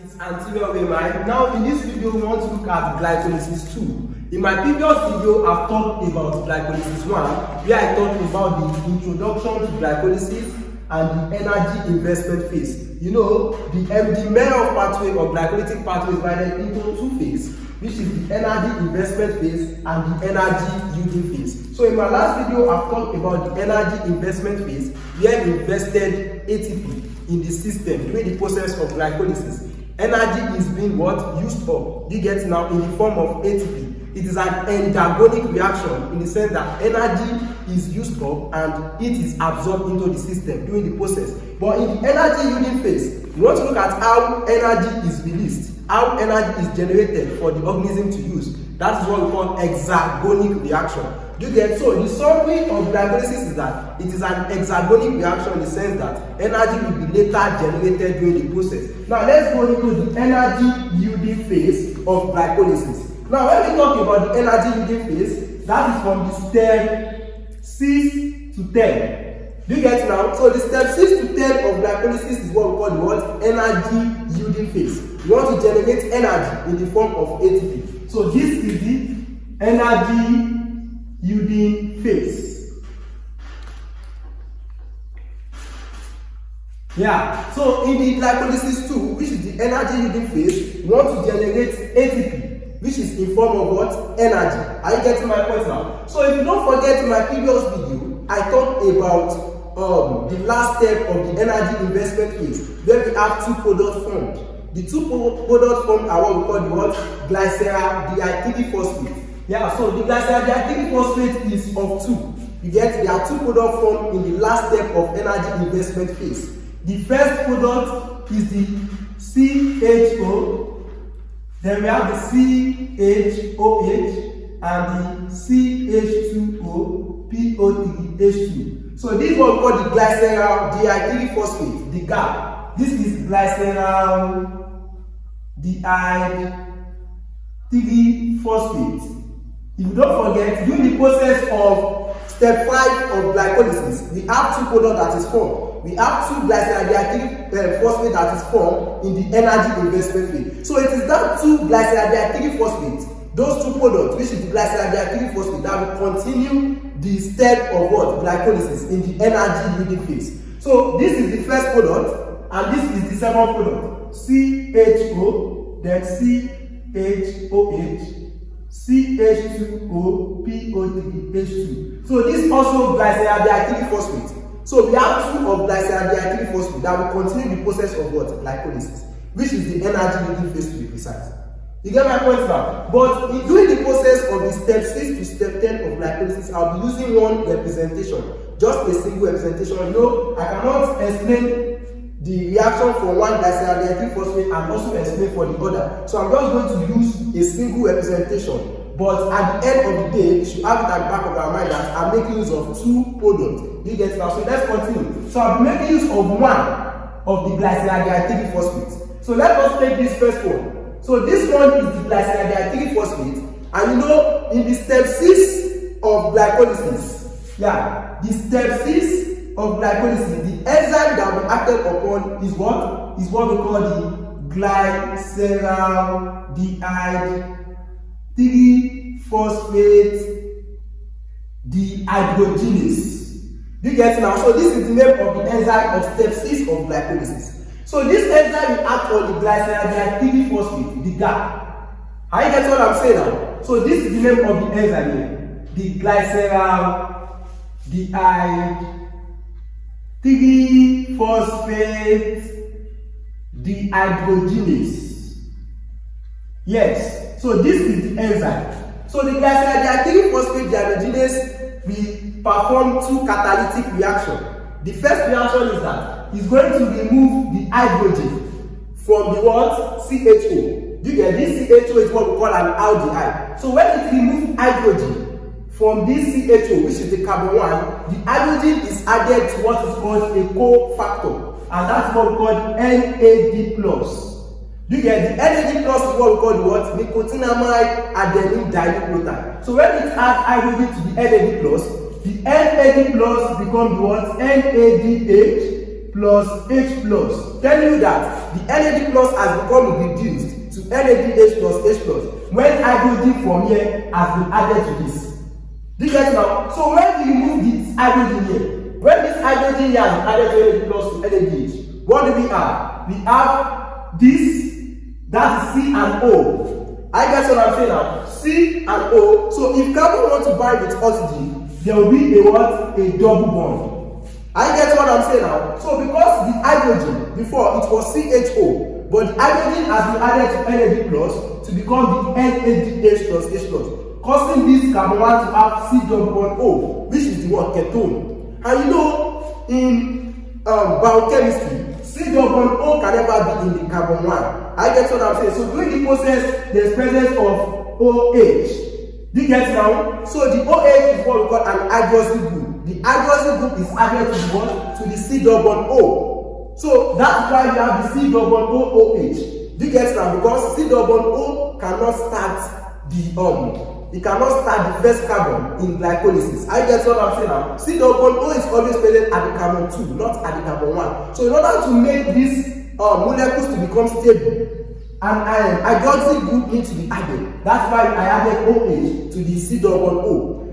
It's anterior way. Now in this video we want to look at glycolysis 2. In my previous video I've talked about glycolysis 1 where I talked about the introduction to glycolysis and the energy investment phase. You know, the Meyer pathway or glycolytic pathway is divided into two phases, which is the energy investment phase and the energy yielding phase. So in my last video I've talked about the energy investment phase where we invested ATP in the system during the process of glycolysis. Energy is being used up. You get now in the form of ATP. It is an endergonic reaction in the sense that energy is used up and it is absorbed into the system during the process. But in the energy yielding phase, we want to look at how energy is released, how energy is generated for the organism to use. That is what we call exergonic reaction. Do you get? So the summary of glycolysis is that it is an exergonic reaction in the sense that energy will be later generated during the process. Now let's go into the energy yielding phase of glycolysis. Now when we talk about the energy yielding phase, that is from the step 6 to 10. Do you get now? So the step 6 to 10 of glycolysis is what we call the energy yielding phase. We want to generate energy in the form of ATP. So this is the energy yielding phase. Yeah, so in the glycolysis 2, which is the energy yielding phase, we want to generate ATP, which is in form of what? Energy. Are you getting my point now? So if you don't forget, in my previous video, I talked about the last step of the energy investment phase, where we have two products formed. The two products formed are what we call the glycerol phosphate. Yeah, so the glycerol phosphate is of two. You get, there are two products formed in the last step of energy investment phase. The first product is the CHO, then we have the CHOH and the CH2O-PO3H2. So this is what we call the glycerol phosphate, the GAP. This is glycerol phosphate. If you don't forget, during the process of step 5 of glycolysis, we have two products that is formed. We have two glycerol phosphate that is formed in the energy investment phase. So it is that two glycerol phosphate, those two products, which is the glycerol phosphate, that will continue the step of what? Glycolysis in the energy yielding phase. So this is the first product, and this is the second product. CHO, then CHOH, CH2O-PO3H2. So this also glycerol phosphate. So we have two of glycerol phosphate that will continue the process of what? Glycolysis, which is the energy yielding phase to be precise. You get my point now? But during the process of the step 6 to step 10 of glycolysis, I'll be using one representation, just a single representation. You know, I cannot explain the reaction for one glycerol phosphate and also explain for the other. So I'm just going to use a single representation. But at the end of the day, we should have it at the back of our mind that I'm making use of two products. You get it now? So let's continue. So I'll be making use of one of the glycerol phosphate. So let us take this first one. So this one is the glycerol phosphate. And you know, in the step 6 of glycolysis, yeah, the step 6 of glycolysis, the enzyme that we acted upon is what? Is what we call the glycerol phosphate dehydrogenase. Do you get it now? So this is the name of the enzyme of step 6 of glycolysis. So this enzyme will act on the glycerol phosphate, the GAP. How you get what I'm saying now? So this is the name of the enzyme here, the glycerol phosphate dehydrogenase. Yes, so this is the enzyme. So the glycerol phosphate dehydrogenase will perform two catalytic reactions. The first reaction is that it's going to remove the hydrogen from the what? CHO. Do you get this? CHO is what we call an aldehyde. So when it removes hydrogen from this CHO, which is the carbon 1, the hydrogen is added to what is called a cofactor, and that's what we call NAD+. Do you get the NAD+ is what we call the what? Nicotinamide adenine dinucleotide. So when it adds hydrogen to the NAD+, the NAD+ becomes the what? NADH+ plus H plus, telling you that the NAD plus has become reduced to NADH plus H plus when hydrogen from here has been added to this. Do you get it now? So when we remove this hydrogen here, when this hydrogen here has been added to NAD plus to NADH, what do we have? We have this, that is C and O. I get what I'm saying now. C and O. So if carbon wants to bind with oxygen, there will be a what? A double bond. I get what I'm saying now. So because the hydrogen before it was CHO, but the hydrogen has been added to NAD plus to become the NADH plus H plus, causing this carbon 1 to have C double bond O, which is the word ketone. And you know, in biochemistry, C double bond O can never be in the carbon 1. I get what I'm saying. So during the process, there is presence of OH. Do you get it now? So the OH is what we call an hydroxyl group. The hydroxyl group is added to the what? To the C double bond O. So that's why we have the C double bond OOH. Do you get it now? Because C double bond O cannot start the it cannot start the first carbon in glycolysis. I get what I'm saying now. C double bond O is always present at the carbon 2, not at the carbon 1. So in order to make these molecules to become stable, and hydroxyl group needs to be added. That's why I added OH to the C double bond O.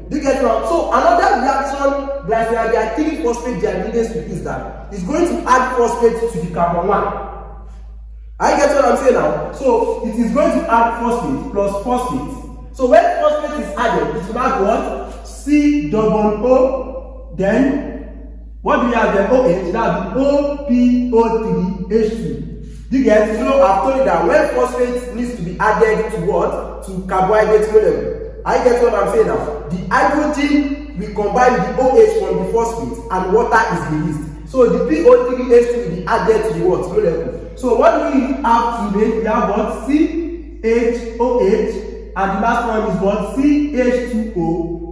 Do you get it now? So another reaction glycerol phosphate dehydrogenase is that it's going to add phosphate to the carbon 1. I get what I'm saying now. So it is going to add phosphate plus phosphate. So when phosphate is added, it will have what? C double bond O. Then what do we have there? OH. That will be OPO3H2. Do you get? So I've told you that when phosphate needs to be added to what? To carbohydrate molecule. I get what I'm saying now. The hydrogen will combine with the OH from the phosphate and water is released. So the PO3H2 will be added to the what? Molecule. So what do we have today? We have what? CHOH. And the last one is what? CH2O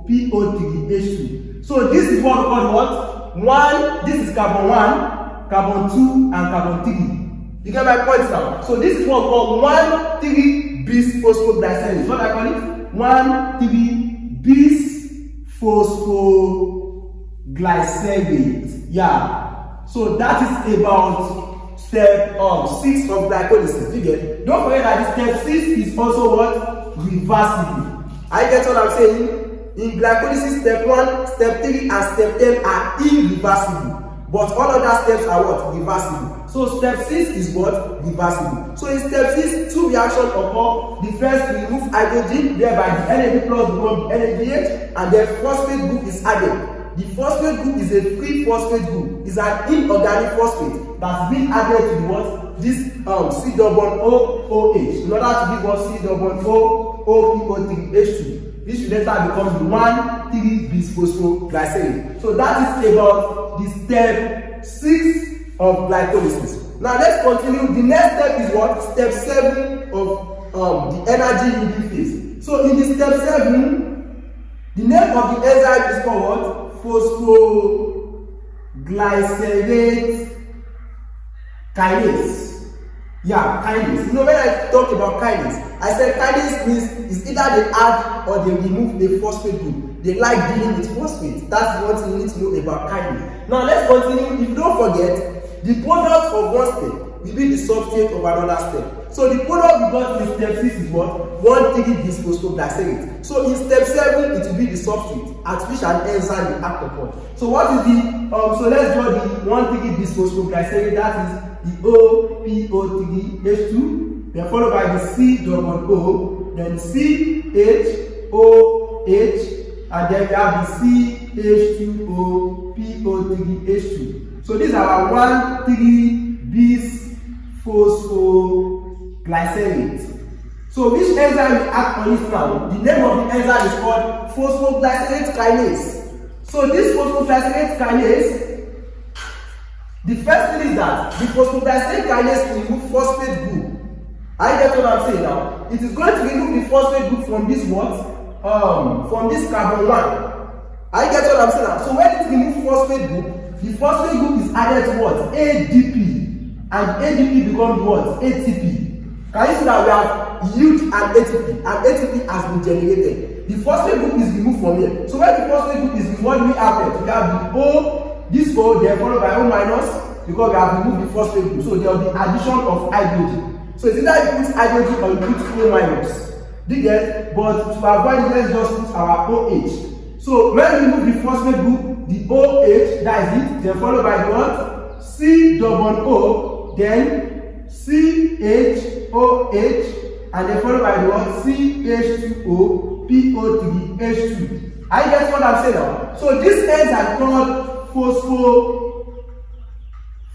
PO3H2. So this is what we call what? 1, this is carbon 1, carbon 2, and carbon 3. You get my point now? So this is what we call 1,3-bis phosphoglycerate. What I call it? 1,3-bis phosphoglycerate. Yeah. So that is about step 6 of glycolysis. You get? Don't forget that step 6 is also what? Reversible. I get what I'm saying? In glycolysis, step 1, step 3, and step 10 are irreversible. But all other steps are what? Reversible. So step 6 is what? Reversible. So in step 6, 2 reactions occur. The first, we remove hydrogen, thereby the NAD plus becomes NADH, and then phosphate group is added. The phosphate group is a free phosphate group. It's an inorganic phosphate that's been added to the what? This C double bond OOH in order to give us C double bond OPO3H2, which will later become the 1,3-bis phosphoglycerate. So that is about the step 6 of glycolysis. Now let's continue. The next step is what? Step 7 of the energy yielding phase. So in the step 7, the name of the enzyme is called what? Phosphoglycerate kinase. Yeah, kinase. You know, when I talk about kinase, I said kinase means it's either they add or they remove a phosphate group. They like dealing with phosphate. That's what you need to know about kinase. Now let's continue. If you don't forget, the product of one step will be the substrate of another step. So the product we got in step 6 is what? 1,3-bis phosphoglycerate. So in step 7, it will be the substrate at which an enzyme will act upon. So what is the so let's draw the 1,3-bis phosphoglycerate. That is the OPO3H2, then followed by the C double bond O, then CHOH, and then we have the CH2O PO3H2. So these are our 1,3-bis phosphoglycerate. So which enzyme will act on it now? The name of the enzyme is called phosphoglycerate kinase. So this phosphoglycerate kinase, the first thing is that the phosphoglycerate kinase will remove phosphate group. I get what I'm saying now. It is going to remove the phosphate group from this what? From this carbon 1. I get what I'm saying now. So when it removes phosphate group, the phosphate group is added to what? ADP. And ADP becomes what? ATP. Can you see that we have yield and ATP? And ATP has been generated. The phosphate group is removed from here. So when the phosphate group is removed, what do we have here? We have the O, this O, then followed by O minus. because we have removed the phosphate group. So there will be addition of hydrogen. So it's either you put hydrogen or you put O minus. Do you get? But to avoid it, let's just put our OH. So when we remove the phosphate group, the OH, that is it, then followed by the what? C double O, then CHOH, and then followed by the what? CH2O, PO3, H2. I get what I'm saying now? So these ends are called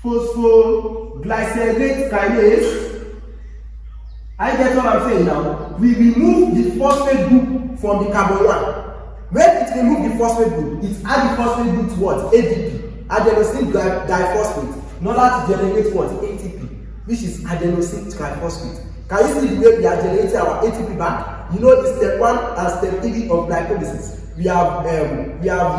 phosphoglycerate kinase. I get what I'm saying now? We remove the phosphate group from the carbon 1. When it removes the phosphate group, it adds the phosphate group to what? ADP, adenosine diphosphate, in order to generate what? ATP, which is adenosine triphosphate. Can you see the way we are generating our ATP back? You know the step 1 and step 3 of glycolysis. We have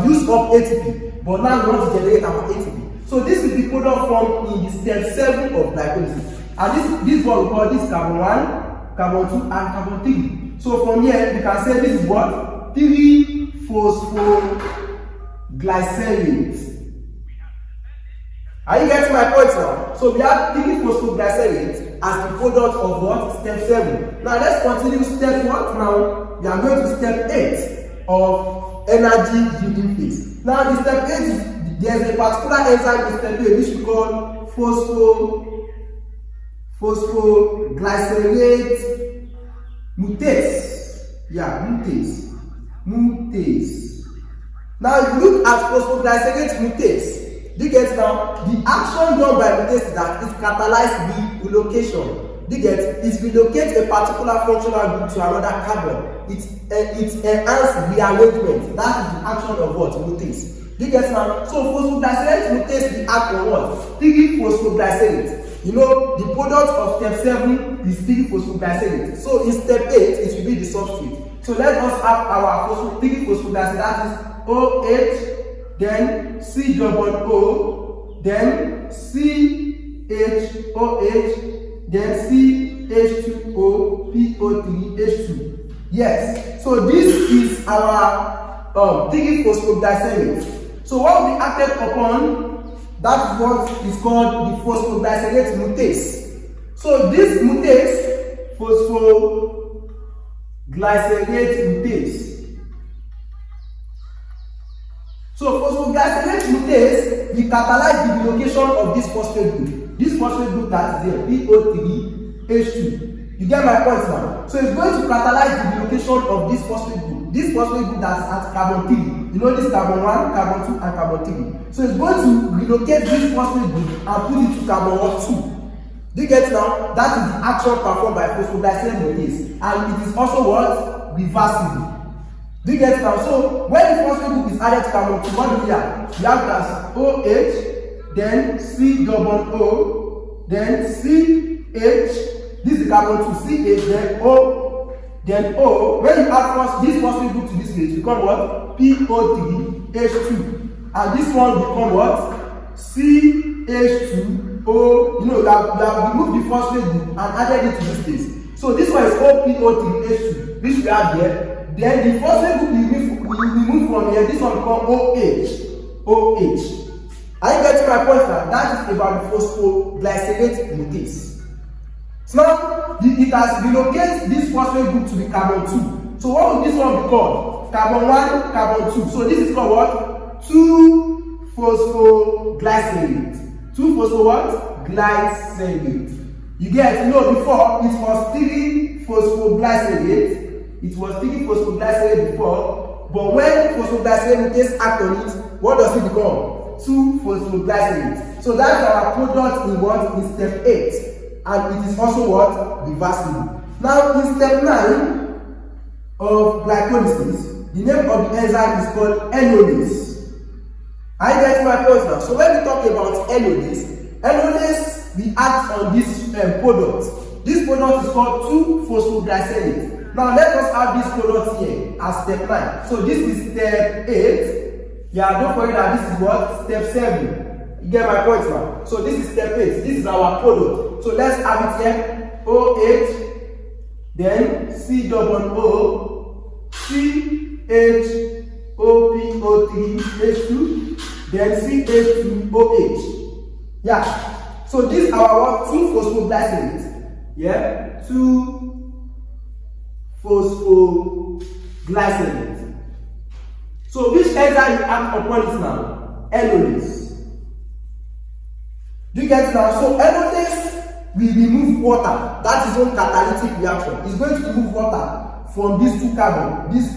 used up ATP, but now we want to generate our ATP. So this is the product formed in the step 7 of glycolysis. And this is what we call this carbon 1, carbon 2, and carbon 3. So from here, you can say this is what? 3-phosphoglycerate. Are you getting my point now? So we have 3-phosphoglycerate as the product of what? Step 7. Now let's continue step 1 now. We are going to step 8 of energy yielding phase. Now in step 8, there is a particular enzyme in step 8 which we call phosphoglycerate mutase. Yeah, mutase. Now if you look at phosphoglycerate mutase, do you get now? The action done by mutase is that it catalyzes relocation. Do you get? It relocates a particular functional group to another carbon. It enhances rearrangement. That is the action of what? Mutase. Do you get now? So phosphoglycerate mutase will act on what? 3-phosphoglycerate. You know, the product of step 7 is 3-phosphoglycerate. So in step 8, it will be the substrate. So let us have our 3-phosphoglycerate, that is OH, then C double O, then CHOH, then CH2O, PO3, H2. Yes, so this is our 3-phosphoglycerate. So what we acted upon, that is what is called the phosphoglycerate mutase. So this mutase, phosphoglycerate mutase. So phosphoglycerate mutase will catalyze the relocation of this phosphate group. This phosphate group that is there, PO3, H2. You get my point now? So it's going to catalyze the relocation of this phosphate group. This phosphate group that is at carbon 3. You know this carbon 1, carbon 2, and carbon 3. So it's going to relocate this phosphate group and put it to carbon 2. Do you get now? That is the action performed by phosphoglycerate mutase, and it is also what? Reversible. Do you get now? So when the phosphate group is added to carbon 2, what do we have? We have as OH, then C double O, then CH. This is carbon 2, CH, then O, then O. When you add this phosphate group to this page, become what? PO3, H2. And this one become what? CH2O. You know, we have removed the phosphate group and added it to this place. So this one is OPO3, H2, which we have here. Then the phosphate group we remove from here. This one become OH. Are you getting my point now? That is about the phosphoglycerate mutase. So now it has relocated this phosphate group to the carbon 2. So what will this one be called? Carbon 1, carbon 2. So this is called what? 2-phosphoglycerate. 2-phospho what? Glycerate. You get, you know, before it was 3-phosphoglycerate. It was 3-phosphoglycerate before. But when phosphoglycerate mutase act on it, what does it become? 2-phosphoglycerate. So that's our product in what? In step 8. And it is also what? Reversible. Now in step 9 of glycolysis, the name of the enzyme is called Enolase. I get my point now. So when we talk about Enolase will act on this product. This product is called 2-phosphoglycerate. Now let us have this product here as step 9. So this is step 8. Yeah, don't forget that this is what? Step 7. You get my point now. So this is step 8. This is our product. So let's have it here. OH, then C double O, CH OPO3 H2, then CH2OH. Yeah. So these are our 2 phosphoglycerate. Yeah, 2 phosphoglycerate. So which enzyme you act upon it now? Enolase. Do you get it now? So enolase will remove water. That is one catalytic reaction. It's going to remove water from these 2 carbon, these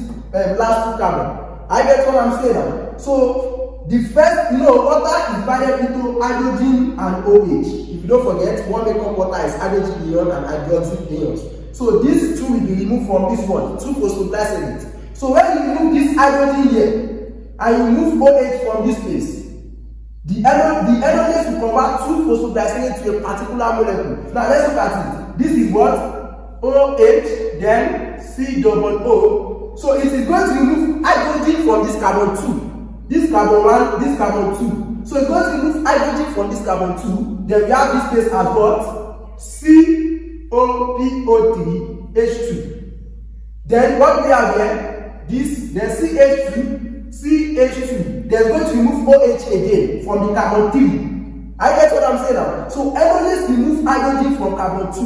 last 2 carbon. I get what I'm saying now. So the first, water is divided into hydrogen and OH. If you don't forget, one makeup water is hydrogen ion and hydrogen ions. So these 2 will be removed from this one, 2 phosphoglycerate. So when you remove this hydrogen here and you remove OH from this place, the enolase will convert 2 phosphoglycerate to a particular molecule. Now let's look at it. This is what? OH, then COO. So it is going to remove hydrogen from this carbon 2. This carbon 1, this carbon 2. So it's going to remove hydrogen from this carbon 2. Then we have this place as what? COPO3H2. Then what we have here? This, then CH2. There's going to remove OH again from the carbon 3. I get what I'm saying now. So enolase remove hydrogen from carbon 2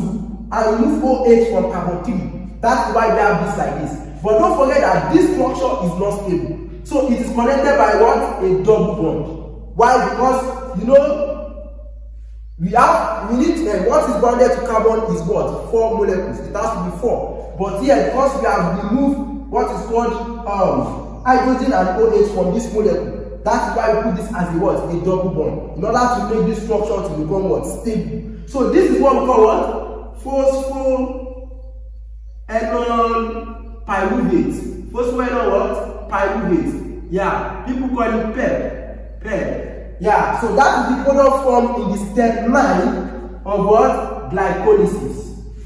and remove OH from carbon 3. That's why we have this like this. But don't forget that this structure is not stable. So it is connected by what? A double bond. Why? Because we need what is bonded to carbon is what? 4 molecules. It has to be 4. But here, because we have removed what is called hydrogen and OH from this molecule, that is why we put this as a what? A double bond. In order to make this structure to become what? Stable. So this is what we call what? Phosphoenol-pyruvate. Phosphoenol what? Pyruvate. Yeah, people call it PEP. Yeah, so that is the product formed in the step 9 of what? Glycolysis.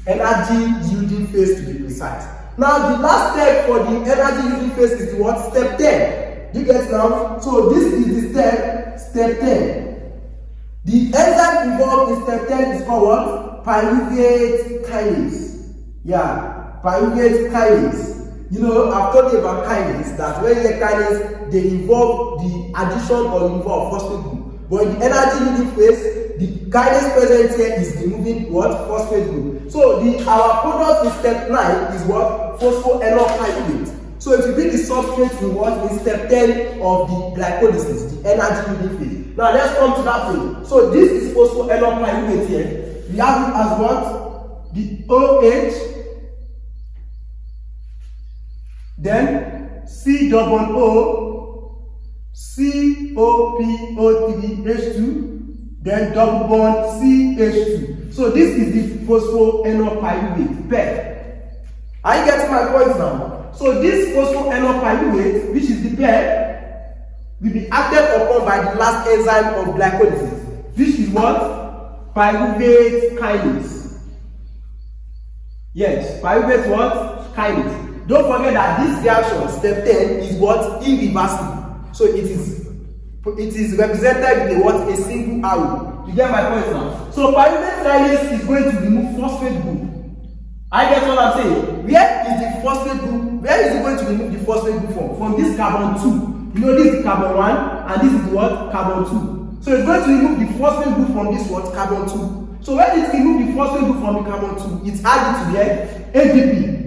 Energy yielding phase to be precise. Now the last step for the energy yielding phase is the what? Step 10. Do you get it now? So this is the step 10. The enzyme involved in step 10 is called what? Pyruvate kinase. Yeah, pyruvate kinase. I've told you about kinase, that when you get kinase, they involve the addition or involve phosphate group. But in the energy yielding phase, the kinase present here is removing what? Phosphate group. So our product in step 9 is what? Phosphoenol-pyruvate. So it will be the substrate in what? In step 10 of the glycolysis, the energy yielding phase. Now let's come to that thing. So this is phosphoenol-pyruvate here. We have it as what? The OH, then COO3H2, then double bond CH2. So this is the phosphoenol-pyruvate PEP. Are you getting my point now? So this phosphoenol-pyruvate, which is the PEP, will be acted upon by the last enzyme of glycolysis, which is what? Pyruvate kinase. Yes, pyruvate what? Kinase. Don't forget that this reaction, step 10, is what? Irreversible. So it is represented with a single arrow. You get my point now? So pyruvate kinase is going to remove phosphate group. I get what I'm saying. Where is the phosphate group? Where is it going to remove the phosphate group from? From this carbon 2. This is carbon 1 and this is what? Carbon 2. So it's going to remove the phosphate group from this what? Carbon 2. So when it removes the phosphate group from the carbon 2, it's added to the ADP.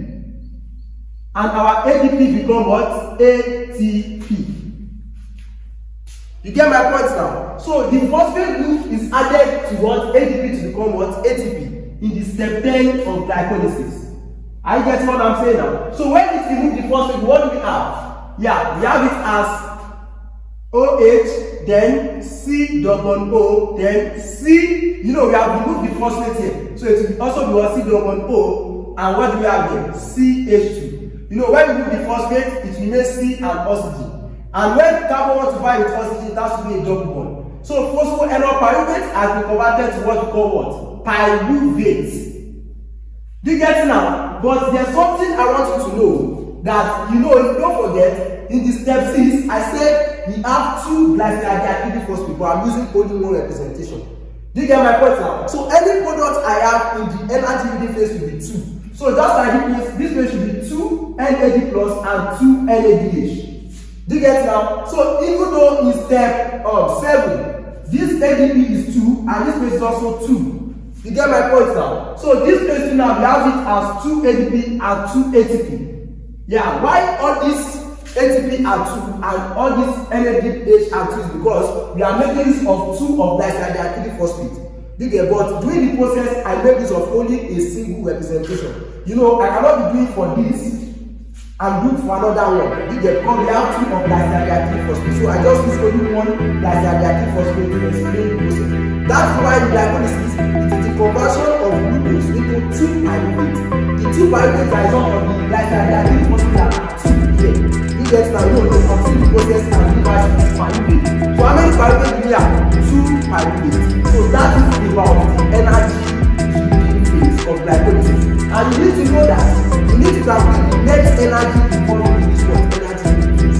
And our ADP become what? ATP. You get my point now? So the phosphate group is added to what? ADP to become what? ATP in the step 10 of glycolysis. I get what I'm saying now. So when it removes the phosphate, what do we have? Yeah, we have it as OH, then COO, then C. We have removed the phosphate here. So it will also be what? COO, and what do we have here? CH2. When we remove the phosphate, it remains C and oxygen. And when carbon wants to bind with oxygen, it has to be a double bond. So phosphoenol-pyruvate has been converted to what we call what? Pyruvate. Do you get it now? But there's something I want you to know, that if you don't forget, in the step 6, I said we have 2 glycolytic phosphate, but I'm using only one representation. Do you get my point now? So any product I have in the energy yielding phase will be 2. So just like this way should be 2 NAD plus and 2 NADH. Do you get it now? So even though in step 7, this ADP is is 2 and this place is also 2. You get my point now? So this place too now we have it as 2 ADP and 2 ATP. Yeah, why all this ATP are 2 and all this NADH are 2 is because we are making use of 2 of glycolytic phosphate. You get, but during the process I make use of only a single representation. You know, I cannot be doing for this and do for another one. You get, because we have 2 of glycolytic phosphate. So I just use only one glycolytic phosphate to explain the process. That's why in glycolysis it is the conversion of glucose into 2 pyruvate. The 2 pyruvate are one of the glycolytic phosphate that are 2 here. You get, now you know, continue the process and divide this pyruvate. So how many pyruvate do we have? 2 pyruvate. So that is about the energy phase of glycolysis. And you need to know that you need to calculate the net energy involved in this one, energy phase.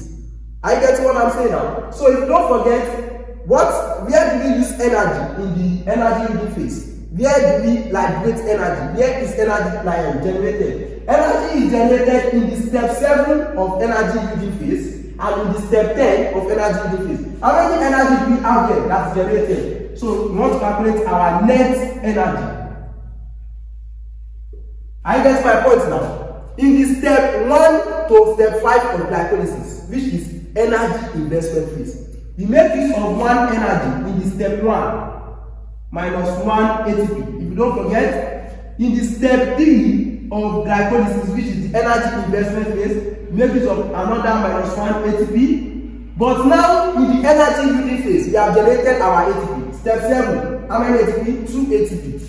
I get what I'm saying now. So if you don't forget, where do we use energy in the energy using phase? Where do we liberate energy? Where is energy generated? Energy is generated in the step 7 of energy using phase and in the step 10 of energy using phase. How many energy do we have here that's generated? So we want to calculate our net energy. I get my point now. In the step 1 to step 5 of glycolysis, which is energy investment phase, we make use of one energy in the step 1 minus 1 ATP. If you don't forget, in the step 3 of glycolysis, which is the energy investment phase, we make use of another minus 1 ATP. But now in the energy using phase, we have generated our ATP. Step 7, how many ATP? 2 ATP.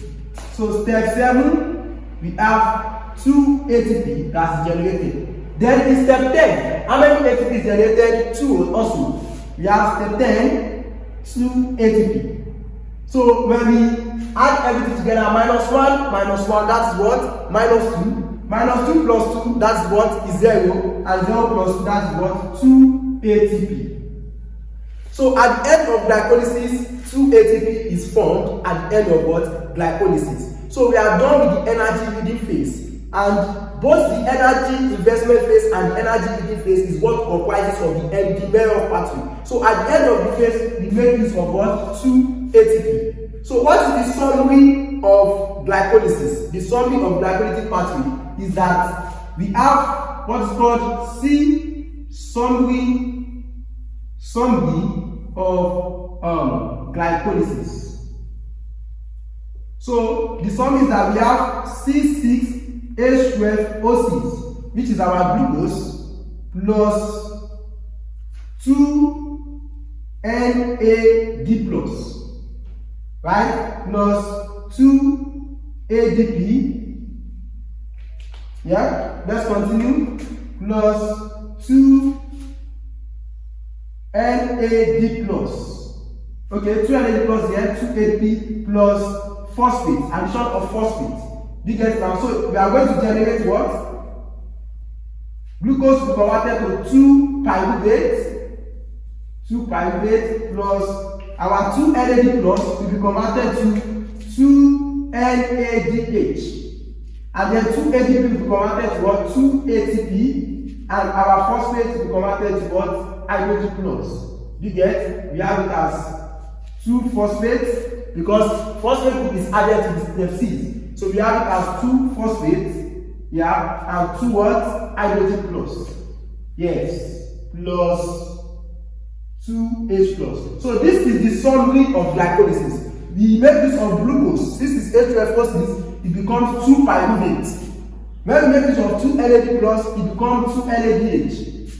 So step 7, we have 2 ATP that's generated. Then in step 10, how many ATP is generated? 2 also. We have step 10, 2 ATP. So when we add everything together, minus 1, that's what? Minus 2. Minus 2 plus 2, that's what? Is 0. And 0 plus 2, that's what? 2 ATP. So at the end of glycolysis, 2 ATP is formed at the end of what? Glycolysis. So we are done with the energy using phase. And both the energy investment phase and the energy using phase is what comprises of the endomere pathway. So at the end of the phase, we make use of what? 2 ATP. So what is the summary of glycolysis? The summary of glycolytic pathway is that we have what is called summary of glycolysis. So the sum is that we have C6H12O6, which is our glucose, plus 2 NAD+, right? Plus 2 ADP. Yeah, let's continue. Plus 2 NAD+. Okay, 2 NAD+ here, 2 ADP plus phosphate, addition of phosphate. Do you get it now? So we are going to generate what? Glucose will be converted to 2 pyruvate plus our 2 NAD+ will be converted to 2 NADH. And then 2 ADP will be converted to what? 2 ATP. And our phosphate will be converted to what? hydrogen plus. Do you get? We have it as 2 phosphates because phosphate group is added to the step 6. So we have it as 2 phosphates, yeah, and 2 what? Hydrogen plus. Yes, plus 2H plus. So this is the summary of glycolysis. We make use of glucose. This is H12O6, it becomes 2 pyruvate. When we make use of 2 NAD plus, it becomes 2 NADH.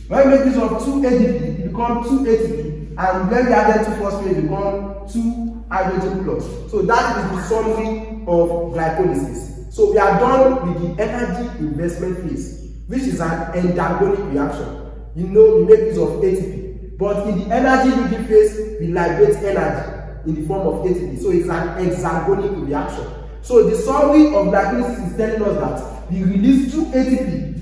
When we make use of 2 ADP, it becomes 2 ATP. And when we add 2 phosphate, it becomes 2 hydrogen plus. So that is the summary of glycolysis. So we are done with the energy investment phase, which is an endergonic reaction. You know, we make use of ATP. But in the energy using phase, we liberate energy in the form of ATP. So it's an hexagonic reaction. So the summary of glycolysis is telling us that we release 2 ATP.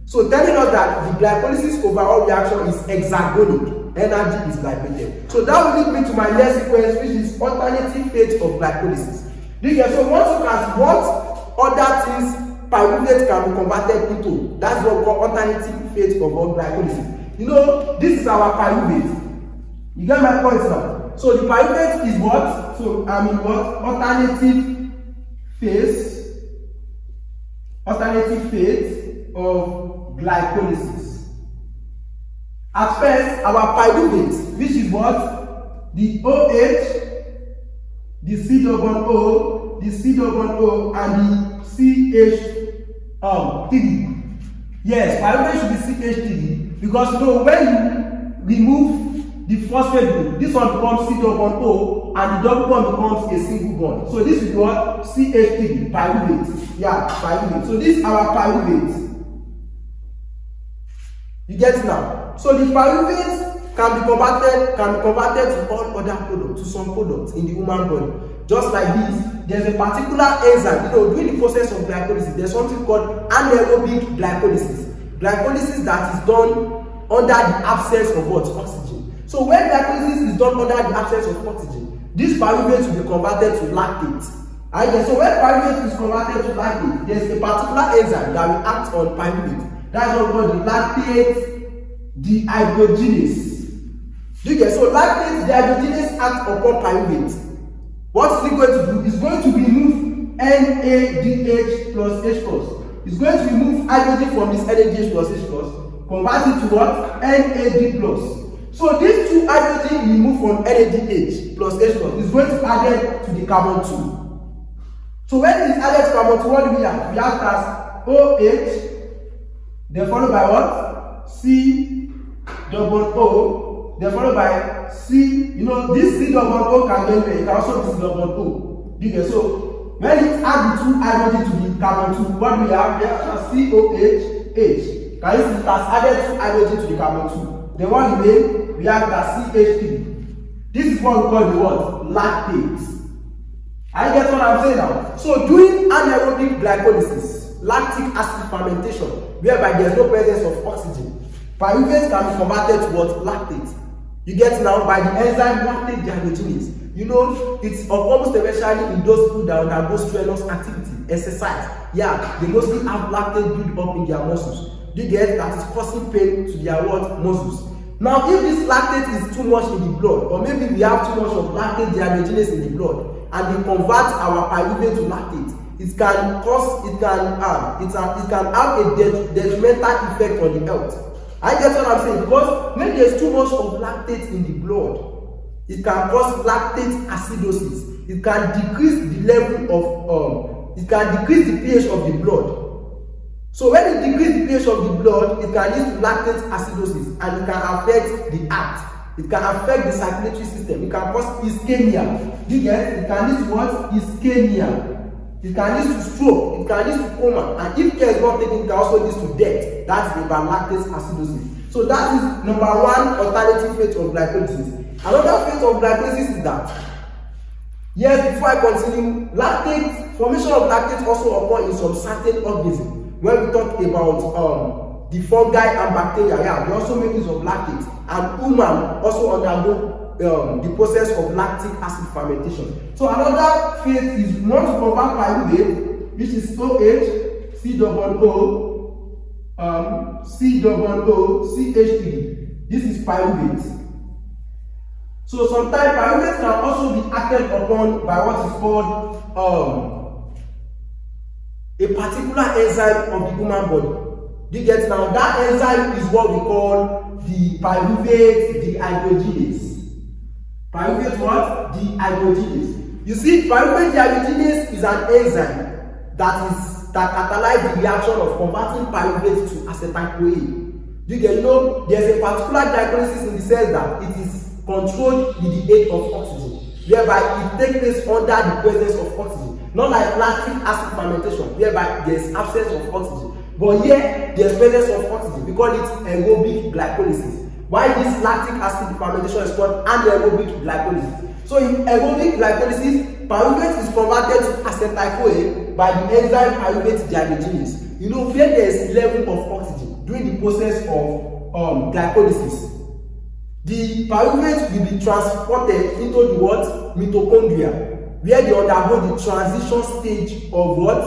So telling us that the glycolysis overall reaction is hexagonic. Energy is liberated. So that will lead me to my next sequence, which is alternative phase of glycolysis. So once you ask what other things pyruvate can be converted into, that's what we call alternative phase of glycolysis. You know, this is our pyruvate. You get my point now? So the pyruvate is what? So I mean what? Alternative phase of glycolysis. At first, our pyruvate, which is what? The OH, the C double O, the C double O, and the CH3. Yes, pyruvate should be CH3 because you know when you remove the phosphate group, this one becomes C double O and the double bond becomes a single bond. So this is what? CH3, pyruvate. Yeah, pyruvate. So this is our pyruvate. You get it now? So the pyruvate can be converted to all other products, to some products in the human body. Just like this, there's a particular enzyme, during the process of glycolysis, there's something called anaerobic glycolysis. Glycolysis that is done under the absence of what? Oxygen. So when glycolysis is done under the absence of oxygen, this pyruvate will be converted to lactate. And so when pyruvate is converted to lactate, there's a particular enzyme that will act on pyruvate. That's what we call the lactate dehydrogenase. Do you get? So lactate dehydrogenase acts upon pyruvate. What is it going to do? It's going to remove NADH plus H plus. It's going to remove hydrogen from this NADH plus H plus, convert it to what? NAD plus. So these two hydrogen removed from NADH plus H plus is going to be added to the carbon 2. So when it is added to carbon 2, what do we have? We have as OH, then followed by what? C double O, then followed by C. This C double O can be anywhere. It can also be C double O. Okay, so when it adds the two hydrogen to the carbon 2, what do we have? We have COH, H. Can you see it has added two hydrogen to the carbon 2? Then what remains? We have the CH3. This is what we call the what? Lactate. I get what I'm saying now. So during anaerobic glycolysis, lactic acid fermentation, whereby there is no presence of oxygen, pyruvate can be converted to what? Lactate. You get now by the enzyme lactate dehydrogenase. It's almost especially in those people that undergo strenuous activity, exercise. Yeah, they mostly have lactate built up in their muscles. You get that is causing pain to their what? Muscles. Now, if this lactate is too much in the blood, or maybe we have too much of lactate dehydrogenase in the blood, and we convert our pyruvate to lactate, it can have a detrimental effect on the health. I get what I'm saying, because when there's too much of lactate in the blood, it can cause lactate acidosis. It can decrease the level of it can decrease the pH of the blood. So when it decreases the pH of the blood, it can lead to lactate acidosis, and it can affect the heart. It can affect the circulatory system. It can cause ischemia. Do you get? It can lead to what? Ischemia. It can lead to stroke. It can lead to coma. And if care is not taken, it can also lead to death. That's the lactate acidosis. So that is number one alternative phase of glycolysis. Another phase of glycolysis is that, yes, before I continue, lactate, formation of lactate also occurs in some certain organisms. When we talk about the fungi and bacteria, yeah, they also make use of lactate. And human also undergo the process of lactic acid fermentation. So another phase is we want to convert pyruvate, which is OH, C double O, C double O, CH3. This is pyruvate. So sometimes pyruvate can also be acted upon by what is called a particular enzyme of the human body. Do you get now? That enzyme is what we call the pyruvate dehydrogenase. Pyruvate what? Dehydrogenase. You see, pyruvate dehydrogenase is an enzyme that catalyzes the reaction of converting pyruvate to acetyl-CoA. Do you get? There's a particular glycolysis in the sense that it is controlled with the aid of oxygen, whereby it takes place under the presence of oxygen. Not like lactic acid fermentation, whereby there is absence of oxygen. But here, there is presence of oxygen. We call it aerobic glycolysis. Why this lactic acid fermentation is called anaerobic glycolysis? So in aerobic glycolysis, pyruvate is converted to acetyl-CoA by the enzyme pyruvate dehydrogenase. Where there is level of oxygen during the process of glycolysis, the pyruvate will be transported into the what? Mitochondria, where they undergo the transition stage of what?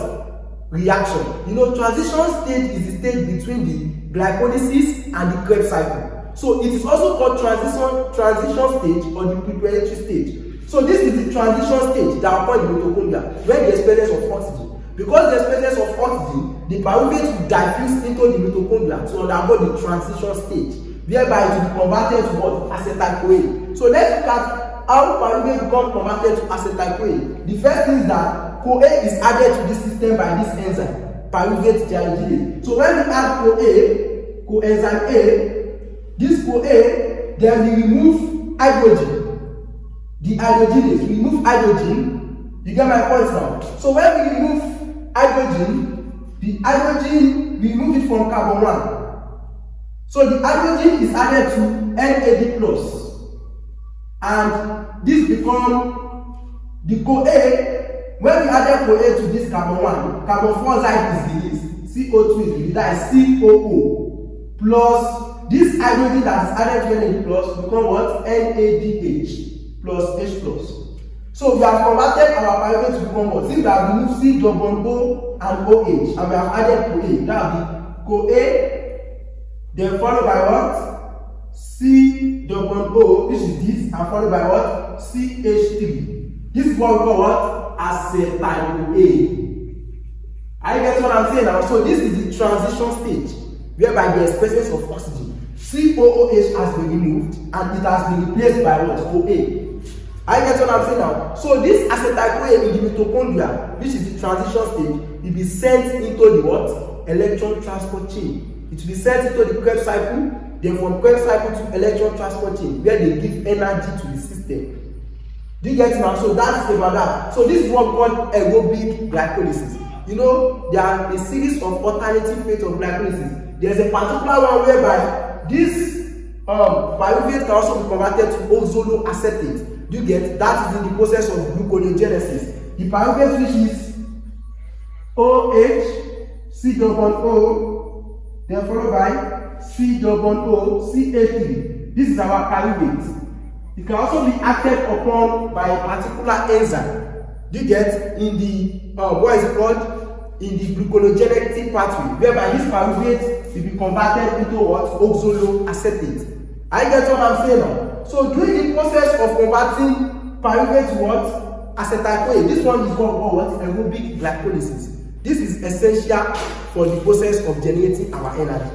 Reaction. Transition stage is the stage between the glycolysis and the Krebs cycle. So it is also called transition stage or the preparatory stage. So this is the transition stage that occurs in the mitochondria when there is presence of oxygen. Because there is presence of oxygen, the pyruvate will diffuse into the mitochondria to undergo the transition stage, whereby it will be converted to what? Acetyl-CoA. So let's look at how pyruvate becomes converted to acetyl-CoA. The first thing is that CoA is added to this system by this enzyme, pyruvate dehydrogenase. So when we add CoA, coenzyme A, this CoA, then we remove hydrogen. The hydrogenase, we remove hydrogen. You get my point now? So when we remove hydrogen, the hydrogen, we remove it from carbon 1. So the hydrogen is added to NAD+. And this becomes the CoA. When we add CoA to this carbon 1, carbon 4 side is released, CO2 is released, that is COO. Plus this hydrogen that is added to NAD+ become what? NADH plus H+. So we have converted our pyruvate to become what? Since we have removed C double O and OH, and we have added CoA, that will be CoA, then followed by what? C double O, which is this, and followed by what? CH3. This is what we call what? Acetyl-CoA. Are you getting what I'm saying now? So this is the transition stage, whereby there is presence of oxygen. COOH has been removed and it has been replaced by what? CoA. I get what I'm saying now. So this acetyl-CoA in the mitochondria, which is the transition stage, will be sent into the what? Electron transport chain. It will be sent into the Krebs cycle, then from Krebs cycle to electron transport chain, where they give energy to the system. Do you get it now? So that's about that. So this is what we call aerobic glycolysis. You know, there are a series of alternative phases of glycolysis. There's a particular one whereby this pyruvate can also be converted to oxaloacetate. Do you get? That is in the process of gluconeogenesis. The pyruvate, which is OH, C double O, then followed by C double O, CH3. This is our pyruvate. It can also be acted upon by a particular enzyme. Do you get? In the what is it called? In the gluconeogenic pathway, whereby this pyruvate will be converted into what? Oxaloacetate. I get what I'm saying now. So during the process of converting pyruvate to what? Acetyl-CoA, this one is called aerobic glycolysis. This is essential for the process of generating our energy.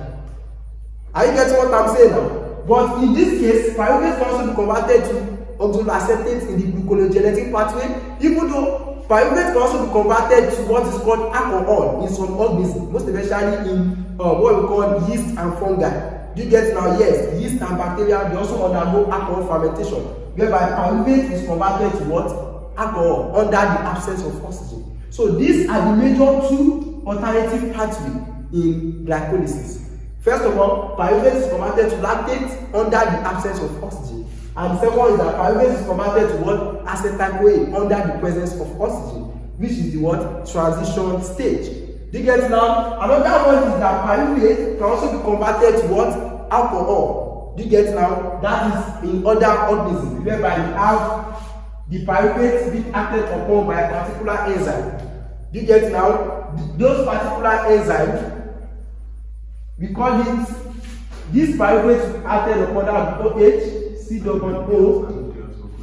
Are you getting what I'm saying now? But in this case, pyruvate can also be converted to oxaloacetate in the gluconeogenic pathway, even though pyruvate can also be converted to what is called alcohol in some organisms, most especially in what we call yeast and fungi. Do you get now? Yes, yeast and bacteria, they also undergo alcohol fermentation, whereby pyruvate is converted to what? Alcohol under the absence of oxygen. So these are the major two alternative pathways in glycolysis. First of all, pyruvate is converted to lactate under the absence of oxygen. And the second one is that pyruvate is converted to what? Acetyl-CoA under the presence of oxygen, which is the what? Transition stage. Do you get it now? Another one is that pyruvate can also be converted to what? Alcohol. Do you get it now? That is in other organisms, whereby you have the pyruvate being acted upon by a particular enzyme. Do you get it now? Those particular enzymes, we call it, this pyruvate acted upon that OH, C double O.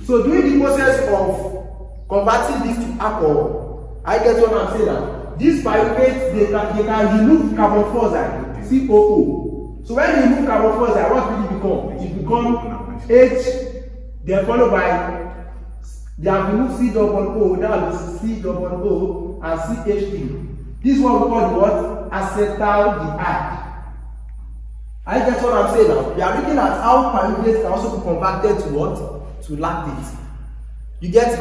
So during the process of converting this to alcohol, I get what I'm saying now. This pyruvate, they can remove carbon 4 side, COO. So when they remove carbon 4 side, what will it become? It becomes H, then followed by, they have removed C double O, now is C double O and CH3. This is what we call the what? Acetaldehyde. I get what I'm saying now. We are looking at how pyruvate can also be converted to what? To lactate. You get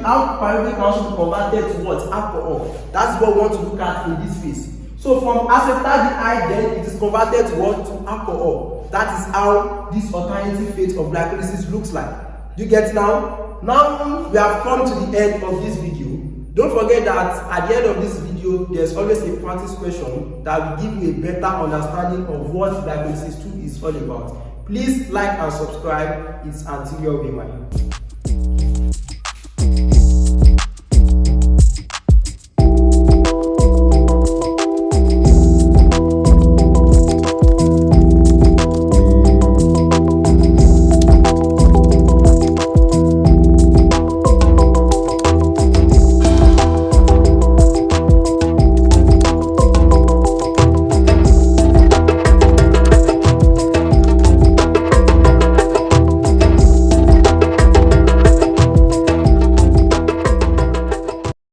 how pyruvate can also be converted to what? Alcohol. That's what we want to look at in this phase. So from acetaldehyde, then it is converted to what? To alcohol. That is how this alternative phase of glycolysis looks like. Do you get it now? Now we have come to the end of this video. Don't forget that at the end of this video, there's always a practice question that will give you a better understanding of what glycolysis 2 is all about. Please like and subscribe. It's until you're